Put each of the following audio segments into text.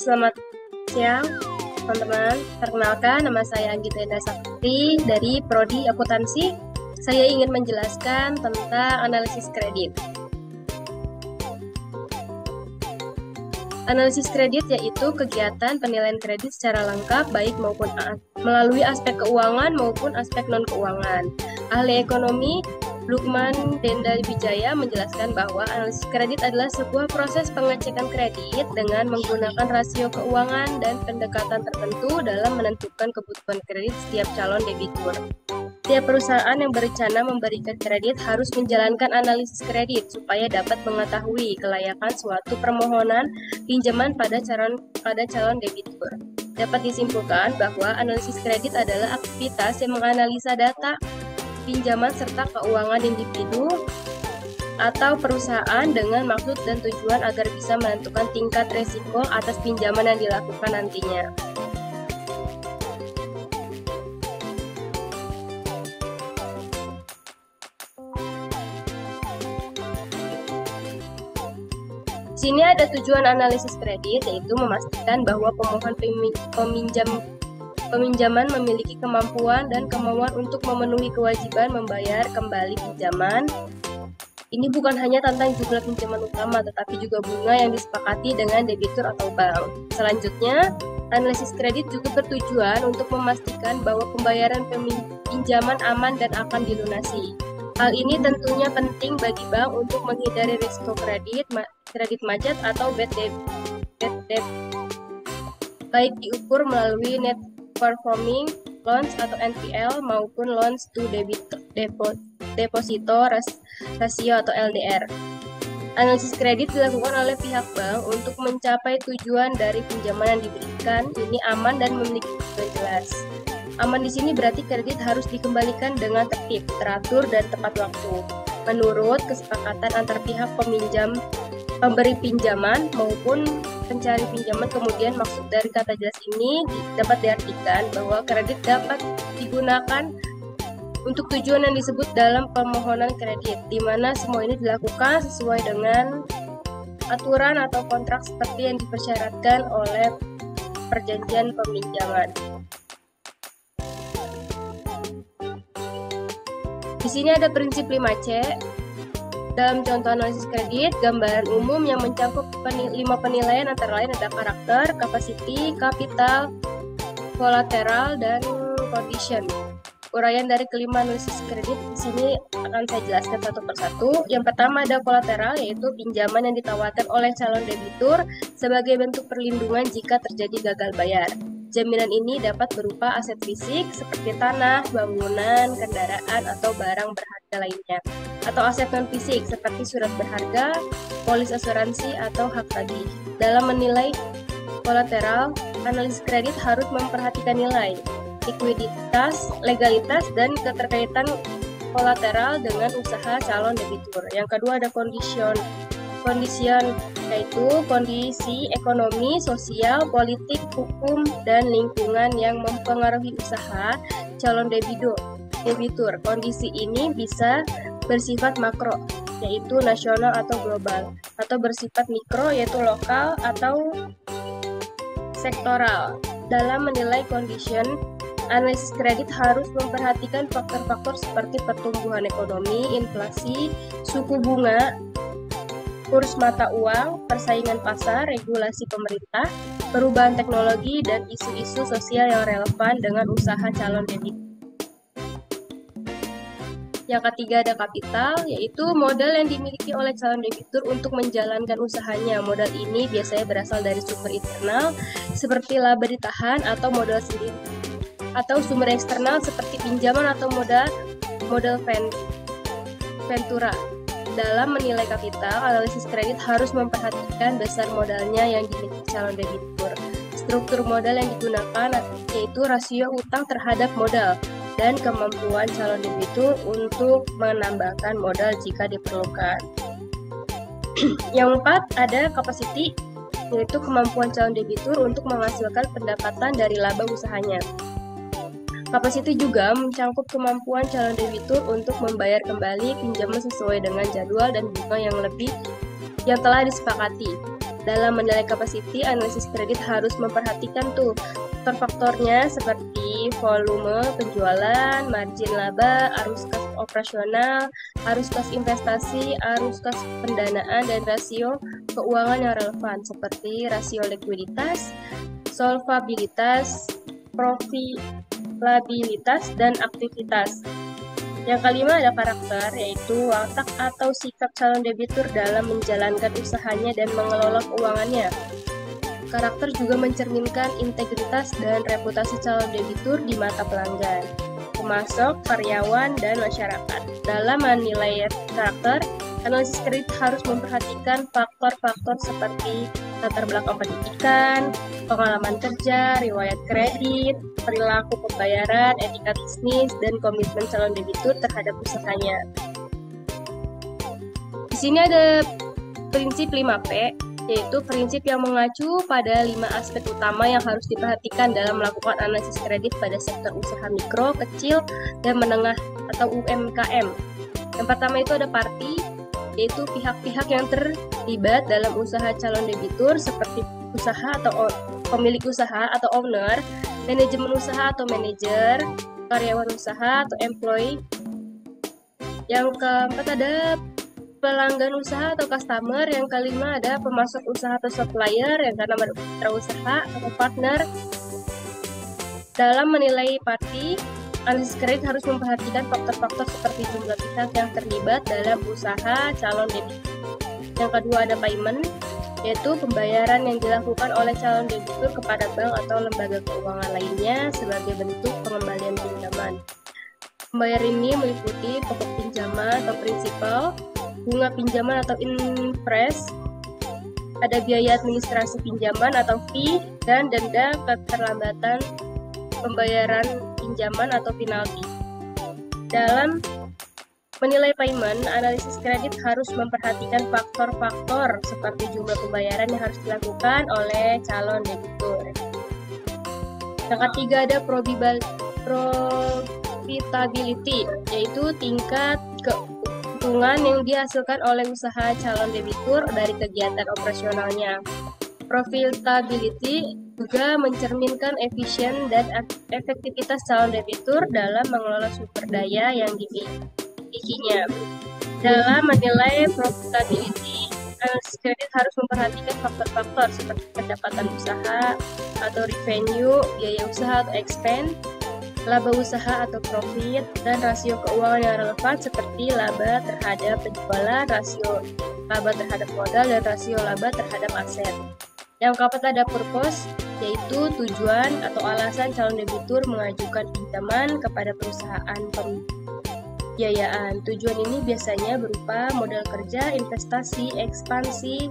Selamat siang, teman-teman. Perkenalkan, nama saya Anggita Indah Sakti dari Prodi Akuntansi. Saya ingin menjelaskan tentang analisis kredit. Analisis kredit yaitu kegiatan penilaian kredit secara lengkap, baik maupun melalui aspek keuangan maupun aspek non-keuangan. Ahli ekonomi Lukman Denda Wijaya menjelaskan bahwa analisis kredit adalah sebuah proses pengecekan kredit dengan menggunakan rasio keuangan dan pendekatan tertentu dalam menentukan kebutuhan kredit setiap calon debitur. Setiap perusahaan yang berencana memberikan kredit harus menjalankan analisis kredit supaya dapat mengetahui kelayakan suatu permohonan pinjaman pada calon debitur. Dapat disimpulkan bahwa analisis kredit adalah aktivitas yang menganalisa data pinjaman serta keuangan individu atau perusahaan dengan maksud dan tujuan agar bisa menentukan tingkat resiko atas pinjaman yang dilakukan nantinya. Di sini ada tujuan analisis kredit, yaitu memastikan bahwa pemohon peminjaman memiliki kemampuan dan kemauan untuk memenuhi kewajiban membayar kembali pinjaman. Ini bukan hanya tentang jumlah pinjaman utama, tetapi juga bunga yang disepakati dengan debitur atau bank. Selanjutnya, analisis kredit juga bertujuan untuk memastikan bahwa pembayaran pinjaman aman dan akan dilunasi. Hal ini tentunya penting bagi bank untuk menghindari risiko kredit macet atau bad debt, baik diukur melalui net performing loans atau NPL maupun loans to deposito ratio atau LDR. Analisis kredit dilakukan oleh pihak bank untuk mencapai tujuan dari pinjaman yang diberikan ini aman dan memiliki tujuan jelas. Aman di sini berarti kredit harus dikembalikan dengan tertib, teratur, dan tepat waktu, menurut kesepakatan antar pihak pemberi pinjaman maupun pencari pinjaman. Kemudian maksud dari kata jelas ini dapat diartikan bahwa kredit dapat digunakan untuk tujuan yang disebut dalam permohonan kredit, di mana semua ini dilakukan sesuai dengan aturan atau kontrak seperti yang dipersyaratkan oleh perjanjian peminjaman. Di sini ada prinsip 5C. Dalam contoh analisis kredit, gambaran umum yang mencakup 5 penilaian antara lain ada karakter, capacity, capital, collateral, dan condition. Uraian dari kelima analisis kredit di sini akan saya jelaskan satu persatu. Yang pertama ada collateral, yaitu pinjaman yang ditawarkan oleh calon debitur sebagai bentuk perlindungan jika terjadi gagal bayar. Jaminan ini dapat berupa aset fisik seperti tanah, bangunan, kendaraan, atau barang berharga lainnya. Atau aset non-fisik seperti surat berharga, polis asuransi, atau hak tagih. Dalam menilai kolateral, analis kredit harus memperhatikan nilai, likuiditas, legalitas, dan keterkaitan kolateral dengan usaha calon debitur. Yang kedua ada condition, yaitu kondisi ekonomi, sosial, politik, hukum, dan lingkungan yang mempengaruhi usaha calon debitur. Kondisi ini bisa bersifat makro, yaitu nasional atau global, atau bersifat mikro, yaitu lokal atau sektoral. Dalam menilai condition, analisis kredit harus memperhatikan faktor-faktor seperti pertumbuhan ekonomi, inflasi, suku bunga, kurs mata uang, persaingan pasar, regulasi pemerintah, perubahan teknologi, dan isu-isu sosial yang relevan dengan usaha calon debitur. Yang ketiga ada kapital, yaitu modal yang dimiliki oleh calon debitur untuk menjalankan usahanya. Modal ini biasanya berasal dari sumber internal seperti laba ditahan atau modal sendiri, atau sumber eksternal seperti pinjaman atau modal ventura. Dalam menilai kapital, analisis kredit harus memperhatikan besar modalnya yang dimiliki calon debitur. Struktur modal yang digunakan yaitu rasio utang terhadap modal dan kemampuan calon debitur untuk menambahkan modal jika diperlukan. Yang keempat ada capacity, yaitu kemampuan calon debitur untuk menghasilkan pendapatan dari laba usahanya. Kapasiti juga mencangkup kemampuan calon debitur untuk membayar kembali pinjaman sesuai dengan jadwal dan bunga yang telah disepakati. Dalam menilai capacity, analisis kredit harus memperhatikan tuh faktor-faktornya seperti volume penjualan, margin laba, arus kas operasional, arus kas investasi, arus kas pendanaan, dan rasio keuangan yang relevan seperti rasio likuiditas, solvabilitas, profitabilitas, dan aktivitas. Yang kelima ada karakter, yaitu watak atau sikap calon debitur dalam menjalankan usahanya dan mengelola keuangannya. Karakter juga mencerminkan integritas dan reputasi calon debitur di mata pelanggan, pemasok, karyawan, dan masyarakat. Dalam menilai karakter, analisis kredit harus memperhatikan faktor-faktor seperti latar belakang pendidikan, pengalaman kerja, riwayat kredit, perilaku pembayaran, etika bisnis, dan komitmen calon debitur terhadap usahanya. Di sini ada prinsip 5P, yaitu prinsip yang mengacu pada 5 aspek utama yang harus diperhatikan dalam melakukan analisis kredit pada sektor usaha mikro, kecil, dan menengah atau UMKM. Yang pertama itu ada party, yaitu pihak-pihak yang terlibat dalam usaha calon debitur seperti usaha atau pemilik usaha atau owner, manajemen usaha atau manajer, karyawan usaha atau employee. Yang keempat ada pelanggan usaha atau customer. Yang kelima ada pemasok usaha atau supplier. Yang keenam ada mitra usaha atau partner. Dalam menilai party, analisis kredit harus memperhatikan faktor-faktor seperti jumlah pihak yang terlibat dalam usaha calon debitur. Yang kedua ada payment, yaitu pembayaran yang dilakukan oleh calon debitur kepada bank atau lembaga keuangan lainnya sebagai bentuk pengembalian pinjaman. Pembayaran ini meliputi pokok pinjaman atau prinsipal, bunga pinjaman atau interest, ada biaya administrasi pinjaman atau fee, dan denda keterlambatan pembayaran pinjaman atau penalti. Dalam menilai payment, analisis kredit harus memperhatikan faktor-faktor seperti jumlah pembayaran yang harus dilakukan oleh calon debitur. Yang ketiga ada profitability, yaitu tingkat keuntungan yang dihasilkan oleh usaha calon debitur dari kegiatan operasionalnya. Profitability juga mencerminkan efisien dan efektivitas calon debitur dalam mengelola sumber daya yang dimilikinya. Dalam menilai profitability, analisis kredit harus memperhatikan faktor-faktor seperti pendapatan usaha atau revenue, biaya usaha atau expense, laba usaha atau profit, dan rasio keuangan yang relevan seperti laba terhadap penjualan, rasio laba terhadap modal, dan rasio laba terhadap aset. Yang keempat ada purpose, yaitu tujuan atau alasan calon debitur mengajukan pinjaman kepada perusahaan pembiayaan. Tujuan ini biasanya berupa modal kerja, investasi, ekspansi,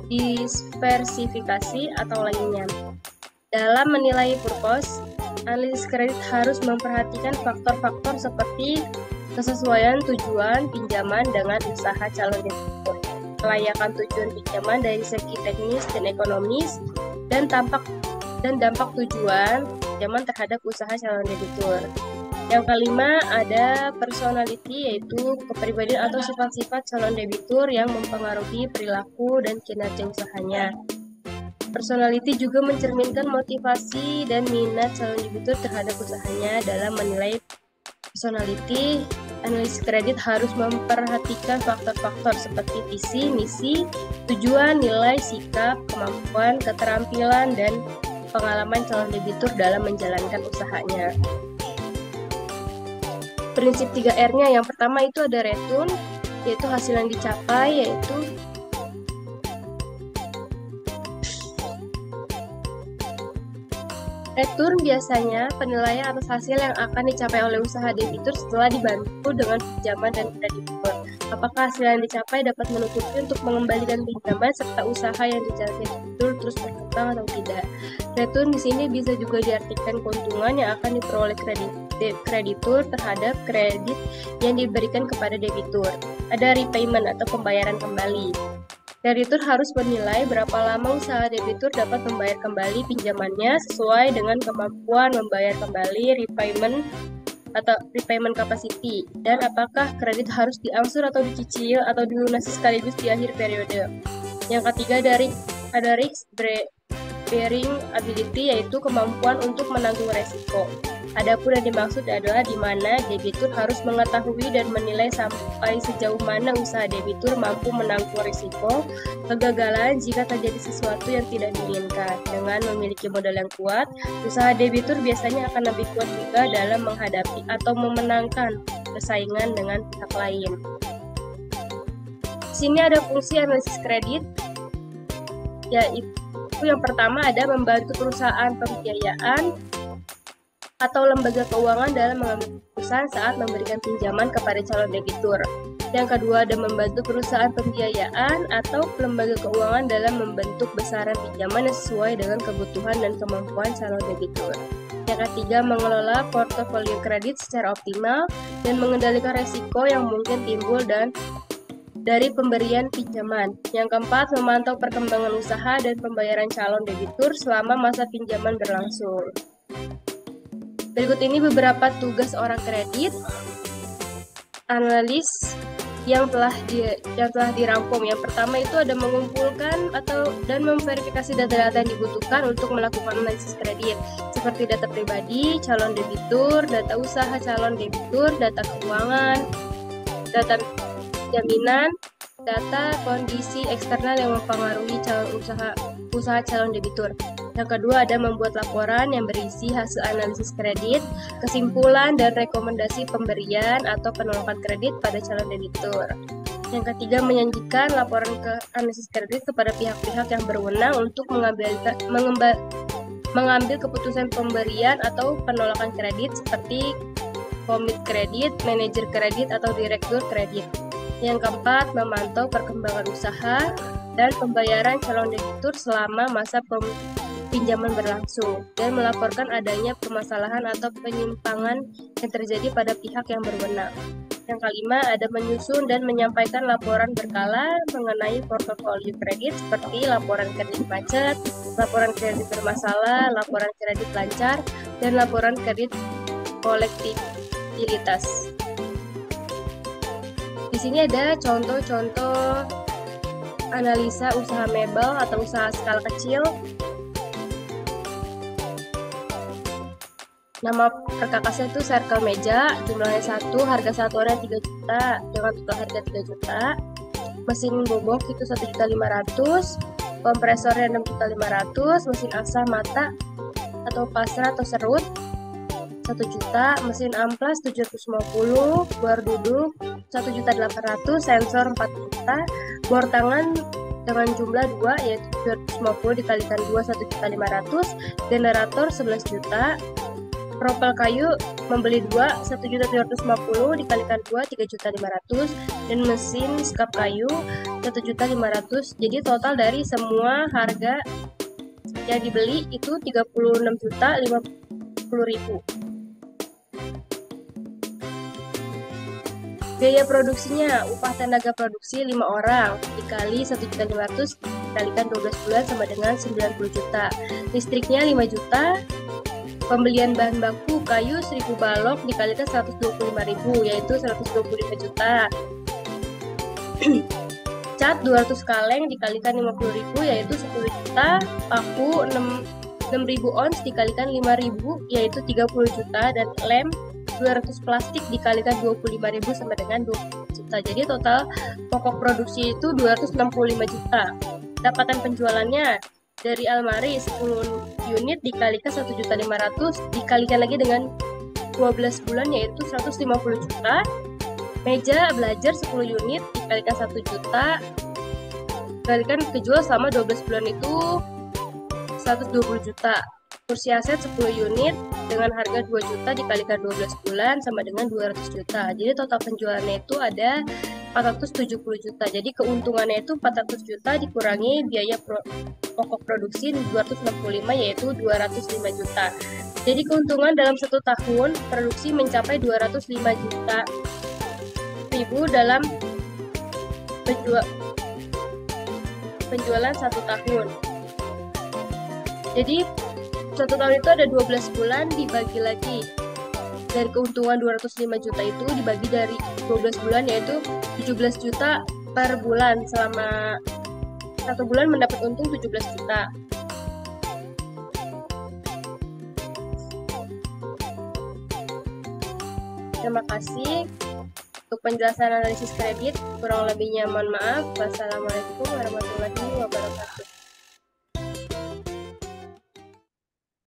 diversifikasi, atau lainnya. Dalam menilai purpose, analisis kredit harus memperhatikan faktor-faktor seperti kesesuaian tujuan pinjaman dengan usaha calon debitur, kelayakan tujuan pinjaman dari segi teknis dan ekonomis, dan dampak tujuan pinjaman terhadap usaha calon debitur. Yang kelima ada personality, yaitu kepribadian atau sifat-sifat calon debitur yang mempengaruhi perilaku dan kinerja usahanya. Personality juga mencerminkan motivasi dan minat calon debitur terhadap usahanya. Dalam menilai personality, analisis kredit harus memperhatikan faktor-faktor seperti visi, misi, tujuan, nilai, sikap, kemampuan, keterampilan, dan pengalaman calon debitur dalam menjalankan usahanya. Prinsip 3R-nya yang pertama itu ada return, yaitu hasil yang dicapai, yaitu return biasanya penilaian atas hasil yang akan dicapai oleh usaha debitur setelah dibantu dengan pinjaman dan kreditur. Apakah hasil yang dicapai dapat menutupi untuk mengembalikan pinjaman serta usaha yang dijalankan debitur terus berkembang atau tidak. Return di sini bisa juga diartikan keuntungan yang akan diperoleh kreditur terhadap kredit yang diberikan kepada debitur. Ada repayment atau pembayaran kembali. Kreditur harus menilai berapa lama usaha debitur dapat membayar kembali pinjamannya sesuai dengan kemampuan membayar kembali repayment atau repayment capacity, dan apakah kredit harus diangsur atau dicicil atau dilunasi sekaligus di akhir periode. Yang ketiga ada risk bearing ability, yaitu kemampuan untuk menanggung resiko. Adapun yang dimaksud adalah di mana debitur harus mengetahui dan menilai sampai sejauh mana usaha debitur mampu menanggung risiko kegagalan jika terjadi sesuatu yang tidak diinginkan. Dengan memiliki modal yang kuat, usaha debitur biasanya akan lebih kuat juga dalam menghadapi atau memenangkan persaingan dengan pihak lain. Di sini ada fungsi analisis kredit, yaitu yang pertama ada membantu perusahaan pembiayaan atau lembaga keuangan dalam mengambil keputusan saat memberikan pinjaman kepada calon debitur. Yang kedua ada membantu perusahaan pembiayaan atau lembaga keuangan dalam membentuk besaran pinjaman yang sesuai dengan kebutuhan dan kemampuan calon debitur. Yang ketiga mengelola portofolio kredit secara optimal dan mengendalikan resiko yang mungkin timbul dari pemberian pinjaman. Yang keempat, memantau perkembangan usaha dan pembayaran calon debitur selama masa pinjaman berlangsung. Berikut ini beberapa tugas orang kredit analis yang telah dirangkum. Yang pertama itu ada mengumpulkan dan memverifikasi data-data yang dibutuhkan untuk melakukan analisis kredit, seperti data pribadi, calon debitur, data usaha calon debitur, data keuangan, data jaminan, data kondisi eksternal yang mempengaruhi usaha calon debitur. Yang kedua ada membuat laporan yang berisi hasil analisis kredit, kesimpulan dan rekomendasi pemberian atau penolakan kredit pada calon debitur. Yang ketiga menyajikan laporan analisis kredit kepada pihak-pihak yang berwenang untuk mengambil keputusan pemberian atau penolakan kredit, seperti komit kredit, manajer kredit atau direktur kredit. Yang keempat, memantau perkembangan usaha dan pembayaran calon debitur selama masa pinjaman berlangsung dan melaporkan adanya permasalahan atau penyimpangan yang terjadi pada pihak yang berwenang. Yang kelima, ada menyusun dan menyampaikan laporan berkala mengenai portofolio kredit, seperti laporan kredit macet, laporan kredit bermasalah, laporan kredit lancar, dan laporan kredit kolektibilitas. Di sini ada contoh-contoh analisa usaha mebel atau usaha skala kecil. Nama perkakasnya itu circle meja, jumlahnya 1, harga satuannya 3 juta, dengan total harga 3 juta. Mesin bobok itu 1.500.000, kompresornya 6.500.000, mesin asah mata atau pasrah atau serut 1 juta, mesin amplas 750, bor duduk 1.800.000, sensor 4 juta, bor tangan dengan jumlah 2 yaitu 250 dikalikan 2 1.500.000, generator 11 juta, propel kayu membeli 2 1.250 dikalikan 2 3.500.000, dan mesin skap kayu 1.500.000. Jadi total dari semua harga yang dibeli itu 36.050.000. Biaya produksinya, upah tenaga produksi 5 orang dikali 1.500.000 dikalikan 12 bulan sama dengan 90 juta. Listriknya 5 juta. Pembelian bahan baku kayu 1.000 balok dikalikan 125.000 yaitu 125 juta. Cat 200 kaleng dikalikan 50.000 yaitu 10 juta. Paku 6.000 ons dikalikan 5.000 yaitu 30 juta, dan lem 200 plastik dikalikan 25.000 sama dengan 20 juta. Jadi total pokok produksi itu 265 juta. Dapatan penjualannya dari almari 10 unit dikalikan 1.500.000 dikalikan lagi dengan 12 bulan yaitu 150 juta. Meja belajar 10 unit dikalikan 1 juta dikalikan kejual selama 12 bulan itu 120 juta. Kursi aset 10 unit dengan harga 2 juta dikalikan 12 bulan sama dengan 200 juta. Jadi total penjualannya itu ada 470 juta. Jadi keuntungannya itu 400 juta dikurangi biaya pokok produksi 265 yaitu 205 juta. Jadi keuntungan dalam 1 tahun produksi mencapai 205 juta ribu dalam penjualan 1 tahun. Jadi 1 tahun itu ada 12 bulan, dibagi lagi dari keuntungan 205 juta itu dibagi dari 12 bulan yaitu 17 juta per bulan selama 1 bulan mendapat untung 17 juta. Terima kasih untuk penjelasan analisis kredit. Kurang lebihnya mohon maaf. Wassalamualaikum warahmatullahi wabarakatuh.